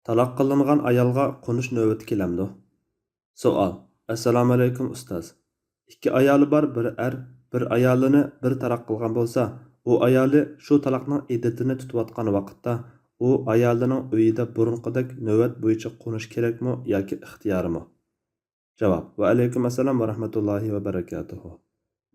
Talaq qilingan ayolga qo'nish navbati kelamdi. Savol. Assalomu alaykum ustoz. Ikki ayoli bor, bir bir ayolini bir talaq qilgan bo'lsa, u ayoli shu taloqning iddatini tutayotgan vaqtda u ayolining uyida burunqidek navbat bo'yicha qo'nish kerakmi yoki ixtiyorimi? Javob. Va alaykum assalom va rahmatullohi va barakatuhu.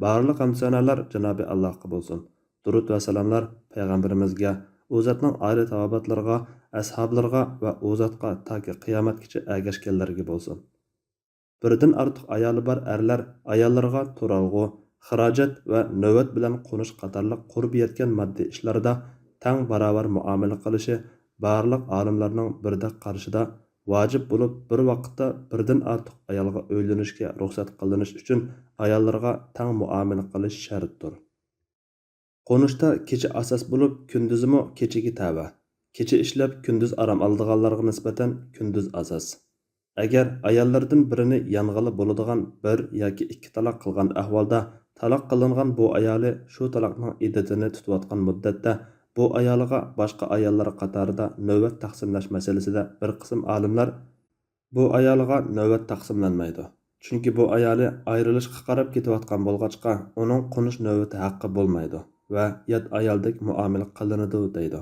Barliq hamsonalar Janobi Allohga bo'lsin. Durud va salomlar payg'ambarimizga, u zotning oila tavobatlarga, ashablarga va u zotga toki qiyomatgacha ergashganlarga bo'lsin. Birdan ortiq ayoli bor erlar ayollarga turalg'u, xarajat va navbat bilan qo'nish qatorliq qurbi yetgan moddiy ishlarda tang barobar muomala qilishi barliq olimlarning birdek qarashida vojib bo'lib, bir vaqtda birdan ortiq ayolga uylanishga ruxsat qilinish uchun ayollarga tang muomala qilish shartdir. Qo'nishda kecha asos bo'lib, kunduzimi kechaga tava. Kecha ishlab, kunduz arom oldiganlarga nisbatan kunduz asos. Agar ayollardan birini yong'ili bo'ladigan bir yoki ikki taloq qilgan ahvolda taloq qilingan bu ayoli shu taloqning iddatini tutayotgan muddatda bu ayoliga boshqa ayollar qatorida navbat taqsimlash masalasida bir qism olimlar bu ayoliga navbat taqsimlanmaydi. Chunki bu ayoli ayrilishga qarab ketayotgan bo'lg'achqa uning qo'nish navbati haqqi bo'lmaydi va yot ayoldek muomala qilinadi deydi.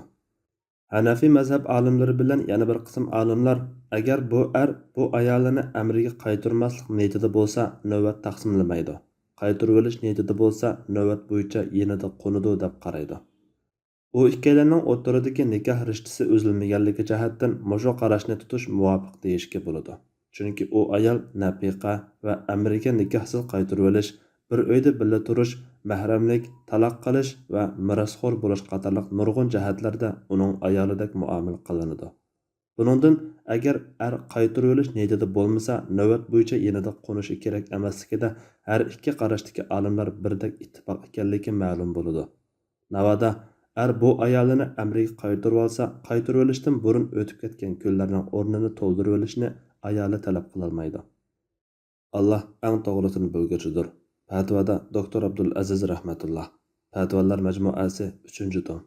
Hanafi mazhab olimlari bilan yana bir qism olimlar agar bu bu ayolini amriga qaytarmaslik niyatida bo'lsa navbat taqsimlamaydi. Qaytarib olish niyatida bo'lsa navbat bo'yicha yanada qo'nadi deb qaraydi. U ikkalarining o'rtasidagi nikoh rishtasi uzilmaganligi jihatdan mushu qarashni tutish muvofiq deyishga bo'ladi. Chunki u ayol nafiqa va amriga nikohsiz qaytarib olish, bir uyda birga turish, mahramlik, taloq qilish va mirosxo'r bo'lish qatorliq nurg'un jihatlarda uning ayolidek muomala qilinadi. Buningdan agar qaytarib olish niyatida bo'lmasa, navbat bo'yicha yanada qo'nishi kerak emasligida har ikki qarashdagi olimlar birdek ittifoq ekanligi ma'lum bo'ladi. Navoda bu ayolini amriga qaytarib olsa, qaytarib olishdan burun o'tib ketgan kunlarning o'rnini to'ldirib olishni ayoli talab qilolmaydi. Allah eng to'g'risini bilguchidir. Fatvoda Doktor Abdul Aziz rahmatulloh. Fatvolar majmuasi 3-tom.